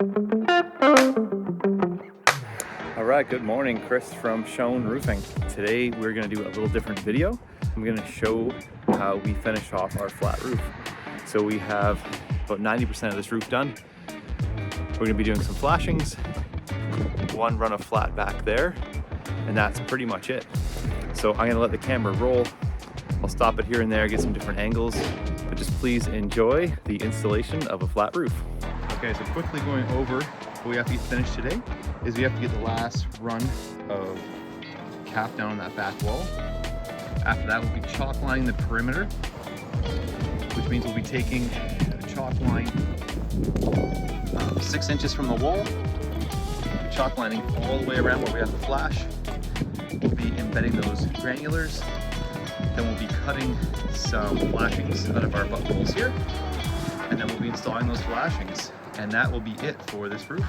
All right, good morning, Chris from Schoen Roofing. Today we're going to do a little different video. I'm going to show how we finish off our flat roof. So we have about 90% of this roof done. We're going to be doing some flashings, one run of flat back there, and that's pretty much it. So I'm going to let the camera roll. I'll stop it here and there, get some different angles, but just please enjoy the installation of a flat roof. Okay, so quickly going over what we have to get finished today is we have to get the last run of cap down on that back wall. After that, we'll be chalk lining the perimeter, which means we'll be taking a chalk line 6 inches from the wall, chalk lining all the way around where we have the flash. We'll be embedding those granulars. Then we'll be cutting some flashings out of our butt holes here, and then we'll be installing those flashings. And that will be it for this roof.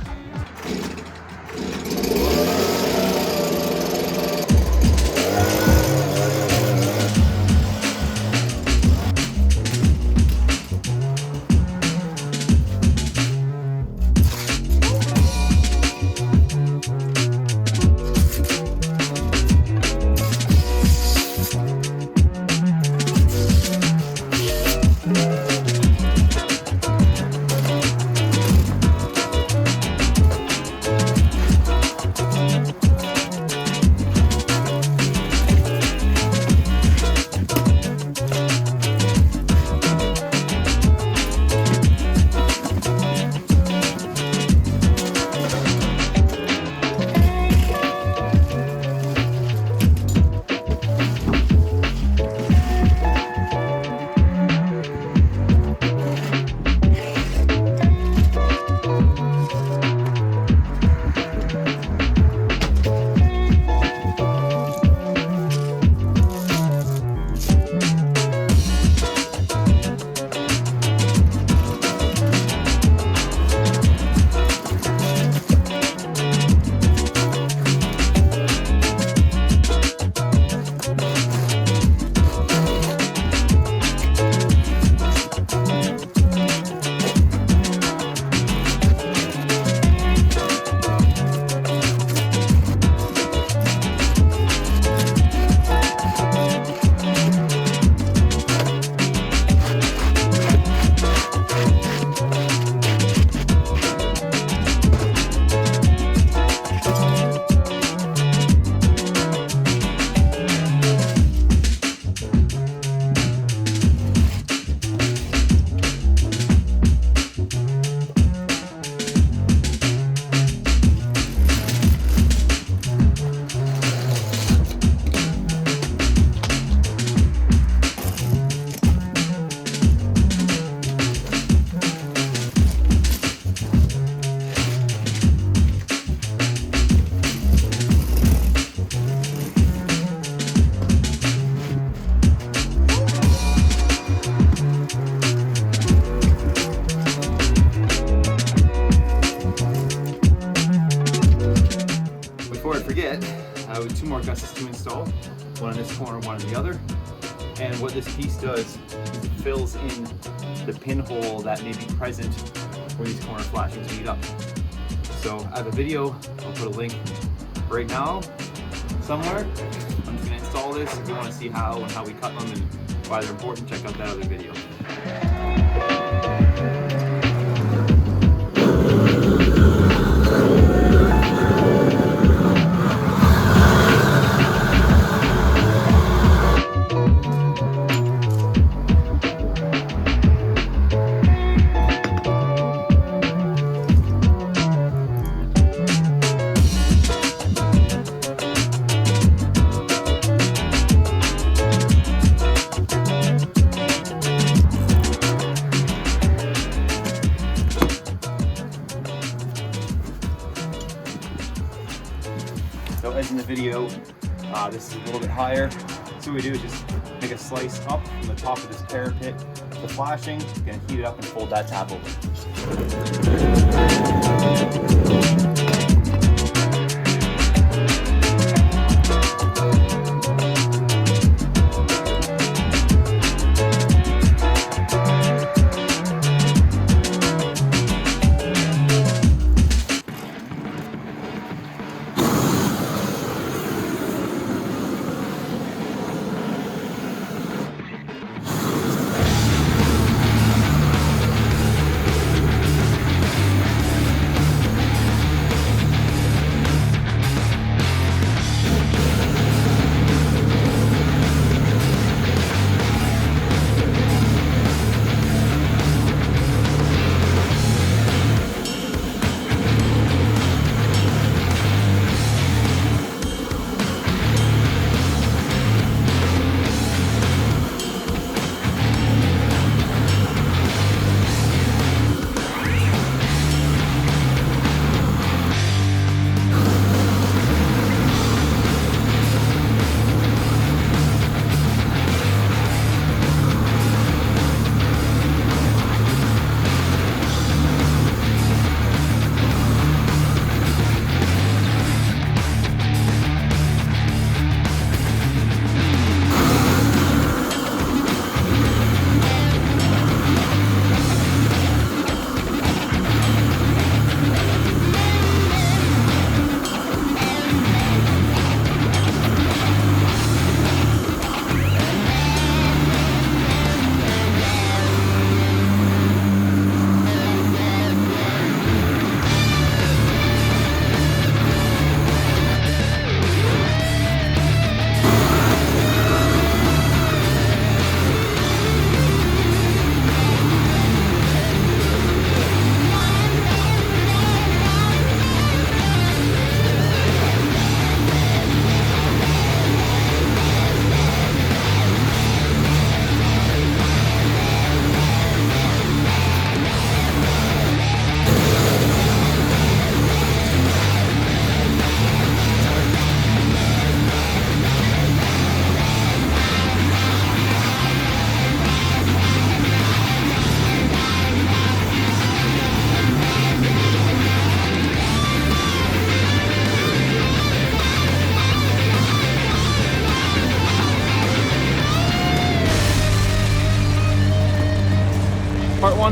Before I forget, with 2 more gussets to install, one in this corner, one in the other. And what this piece does is it fills in the pinhole that may be present where these corner flashings meet up. So I have a video, I'll put a link right now somewhere. I'm just going to install this. If you want to see how and how we cut them and why they're important, check out that other video. So as in the video, this is a little bit higher. So what we do is just make a slice up from the top of this parapet. The flashing, you're gonna heat it up and fold that tab over.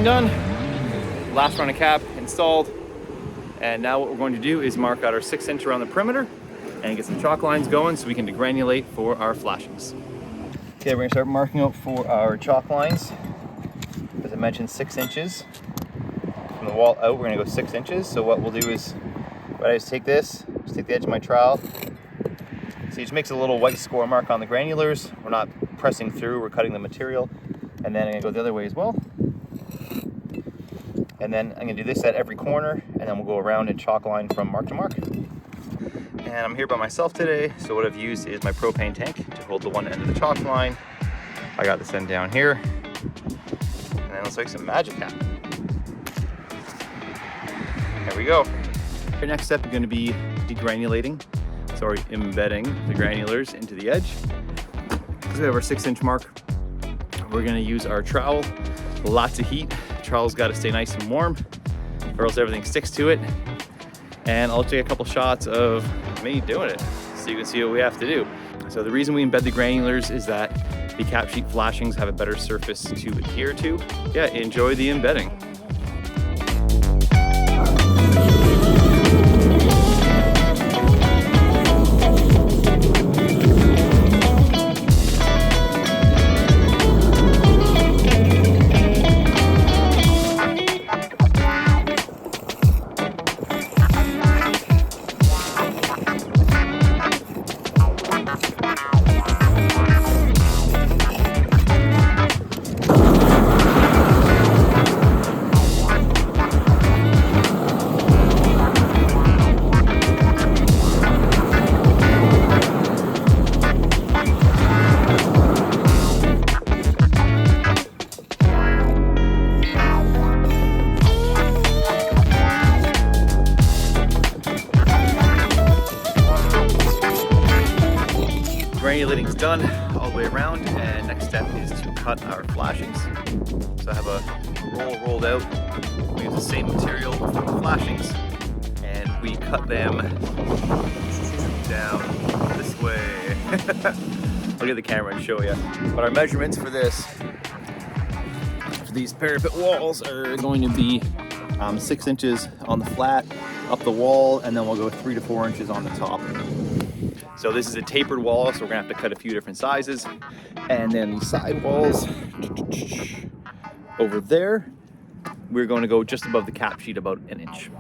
one done, last run of cap installed, and now what we're going to do is mark out our 6" around the perimeter and get some chalk lines going so we can degranulate for our flashings. Okay, we're gonna start marking out for our chalk lines. As I mentioned, 6 inches. From the wall out, we're gonna go 6 inches. So what we'll do is, I just take this, just take the edge of my trowel. See, it just makes a little white score mark on the granulars. We're not pressing through, we're cutting the material. And then I'm gonna go the other way as well. And then I'm gonna do this at every corner, and then we'll go around and chalk line from mark to mark. And I'm here by myself today, so what I've used is my propane tank to hold the one end of the chalk line. I got this end down here. And then let's make some magic happen. There we go. Our next step is going to be degranulating, embedding the granulars into the edge. So we have our 6" mark. We're going to use our trowel. Lots of heat. The trowel's got to stay nice and warm, or else everything sticks to it. And I'll take a couple shots of me doing it so you can see what we have to do. So the reason we embed the granulars is that the cap sheet flashings have a better surface to adhere to. Yeah, enjoy the embedding. Granulating's done all the way around, and next step is to cut our flashings. So I have a roll rolled out. We use the same material for the flashings, and we cut them down this way. I'll get the camera and show you. But our measurements for this, for these parapet walls, are going to be 6 inches on the flat, up the wall, and then we'll go 3 to 4 inches on the top. So this is a tapered wall, so we're gonna have to cut a few different sizes. And then the side walls over there, we're going to go just above the cap sheet, about 1 inch.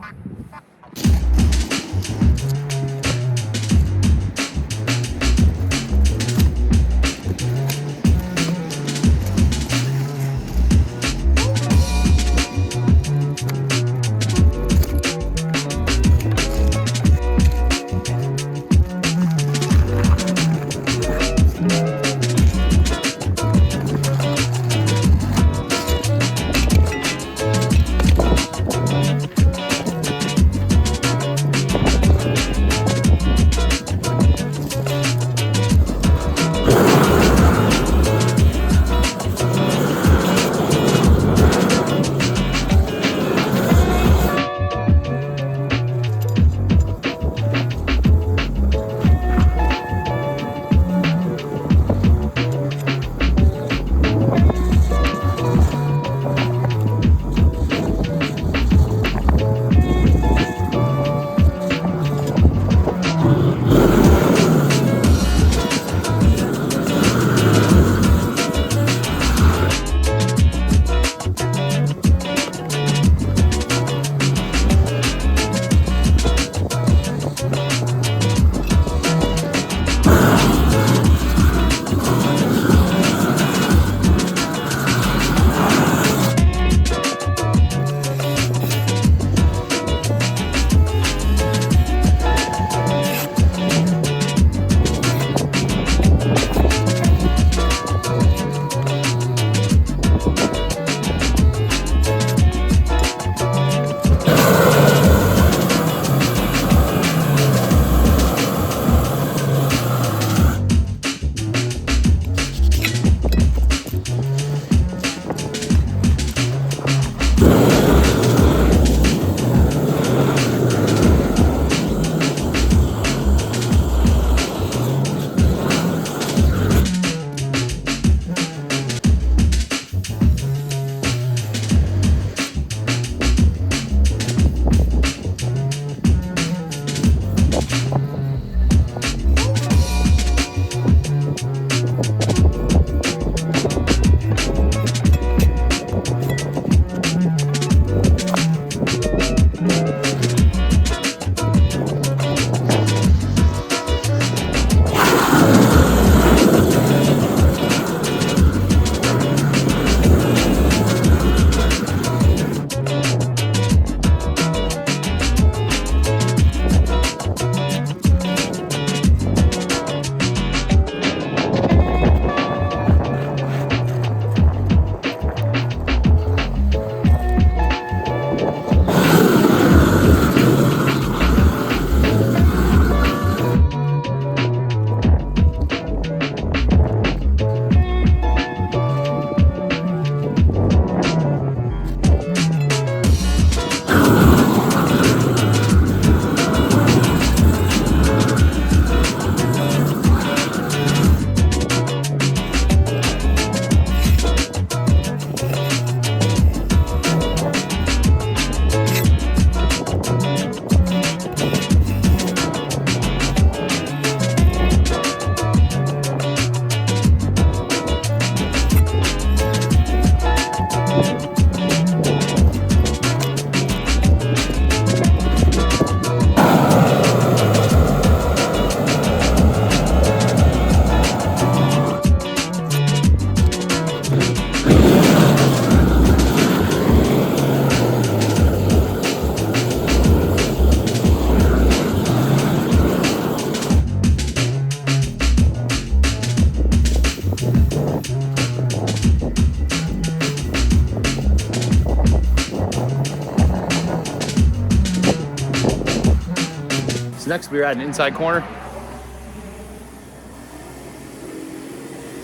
next we're at an inside corner.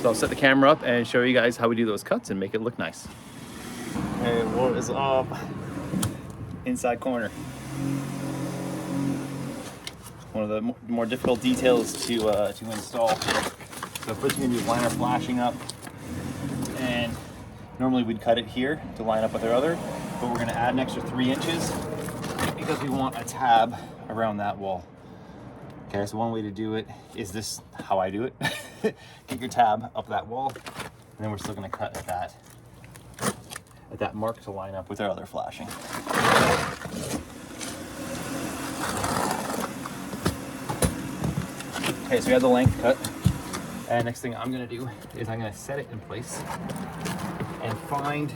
So I'll set the camera up and show you guys how we do those cuts and make it look nice. Hey, what is up? Inside corner. One of the more difficult details to install. So first we're gonna do line our flashing up, and normally we'd cut it here to line up with our other, but we're gonna add an extra 3 inches because we want a tab around that wall. Okay, so one way to do it is this, how I do it. Get your tab up that wall, and then we're still gonna cut at that mark to line up with our other flashing. Okay, so we have the length cut. And next thing I'm gonna do is I'm gonna set it in place and find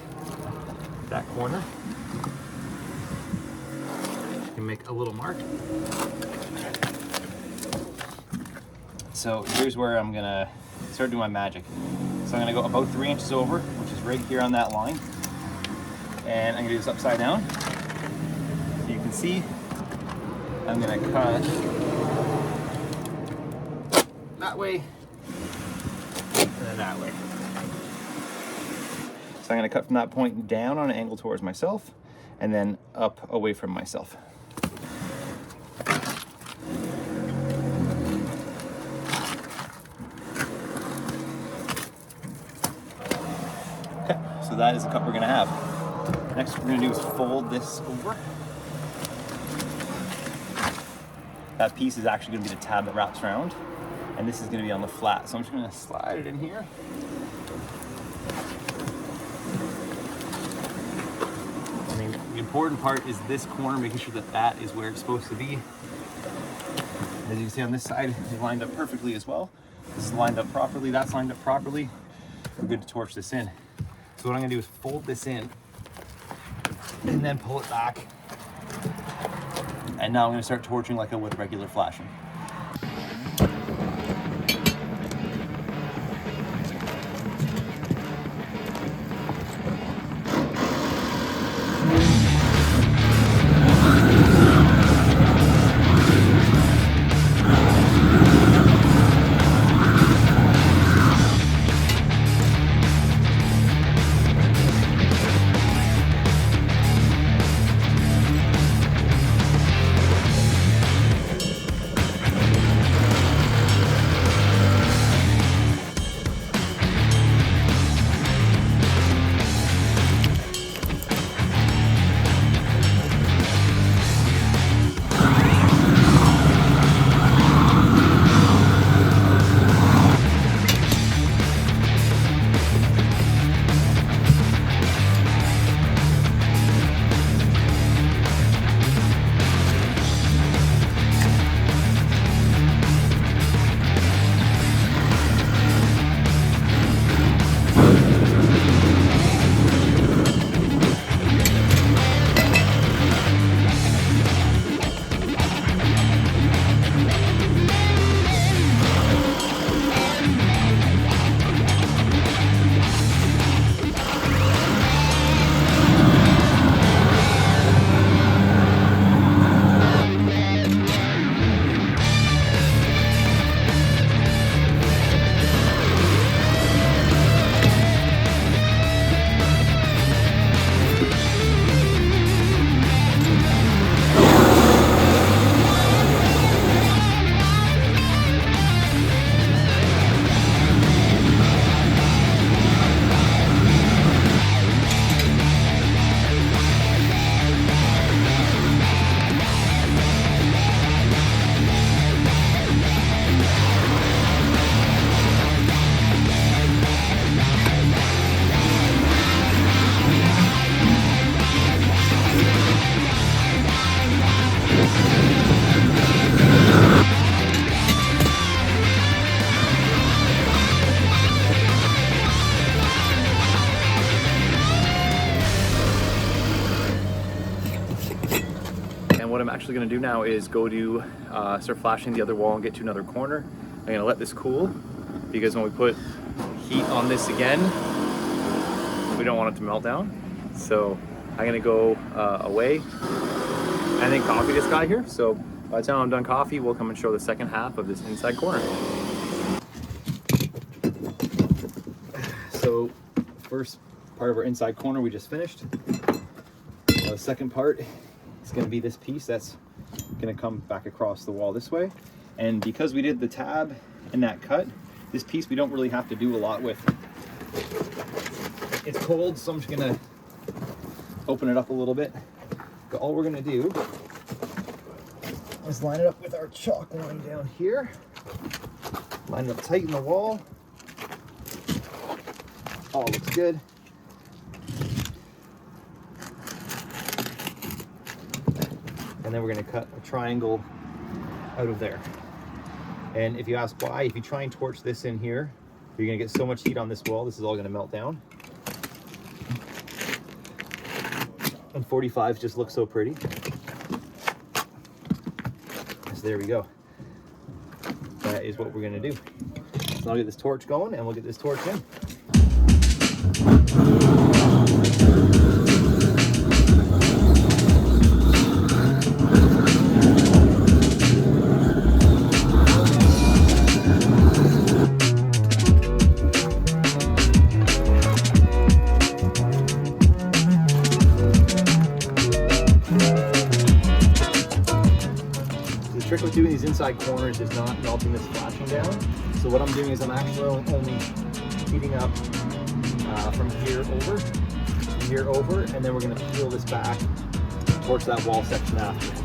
that corner. You can make a little mark. So here's where I'm gonna start doing my magic. So I'm gonna go about 3 inches over, which is right here on that line. And I'm gonna do this upside down. So you can see, I'm gonna cut that way, and then that way. So I'm gonna cut from that point down on an angle towards myself, and then up away from myself. Okay, so that is the cut we're gonna have. Next what we're gonna do is fold this over. That piece is actually gonna be the tab that wraps around, and this is gonna be on the flat. So I'm just gonna slide it in here. I mean, the important part is this corner, making sure that that is where it's supposed to be. As you can see on this side, it's lined up perfectly as well. This is lined up properly, that's lined up properly. We're good to torch this in. So what I'm gonna do is fold this in and then pull it back. And now I'm gonna start torching like I would regular flashing. What I'm actually going to do now is go to start flashing the other wall and get to another corner. I'm going to let this cool because when we put heat on this again, we don't want it to melt down. So I'm going to go away and then coffee this guy here. So By the time I'm done coffee, we'll come and show the second half of this inside corner. So first part of our inside corner we just finished. The second part is going to be this piece that's going to come back across the wall this way. And because we did the tab and that cut, this piece we don't really have to do a lot with. It's cold, so I'm just going to open it up a little bit. But all we're going to do is line it up with our chalk line down here. Line it up tight in the wall. All looks good. And then we're going to cut a triangle out of there. And if you ask why, if you try and torch this in here, you're going to get so much heat on this wall, this is all going to melt down. And 45s just look so pretty. So there we go. That is what we're going to do. So I'll get this torch going and we'll get this torch in. The trick with doing these inside corners is not melting this flashing down. So what I'm doing is I'm actually only heating up from here over, and then we're going to peel this back towards that wall section after.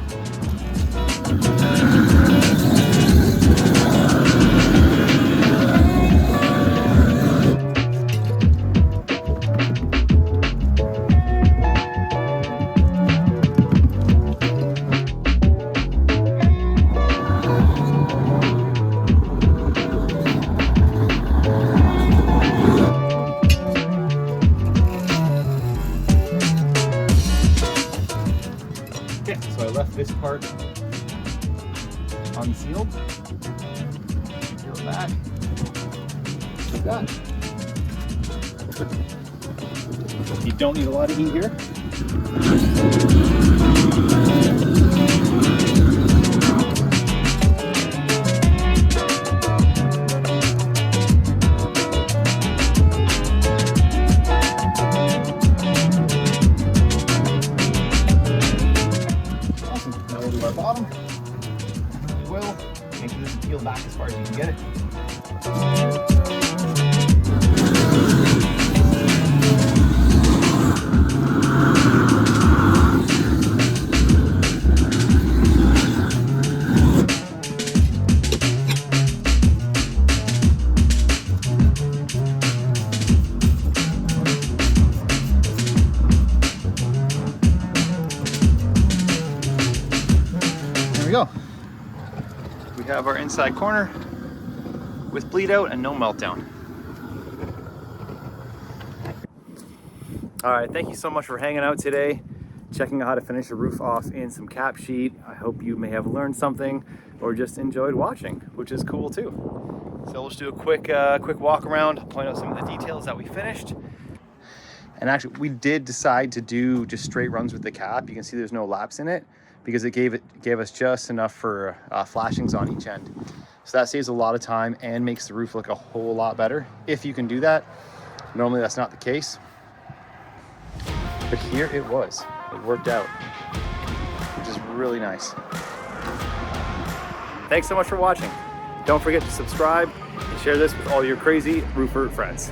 Okay, so I left this part unsealed. Peel it back. Like that. You don't need a lot of heat here. Now we'll do our bottom. We will make sure this is peeled back as far as you can get it. There we go. We have our inside corner with bleed out and no meltdown. All right, thank you so much for hanging out today, checking out how to finish the roof off in some cap sheet. I hope you may have learned something or just enjoyed watching, which is cool too. So we'll just do a quick walk around, point out some of the details that we finished. And actually, we did decide to do just straight runs with the cap. You can see there's no laps in it because it gave us just enough for flashings on each end. So that saves a lot of time and makes the roof look a whole lot better if you can do that. Normally that's not the case, but here it was. It worked out, which is really nice. Thanks so much for watching. Don't forget to subscribe and share this with all your crazy roofer friends.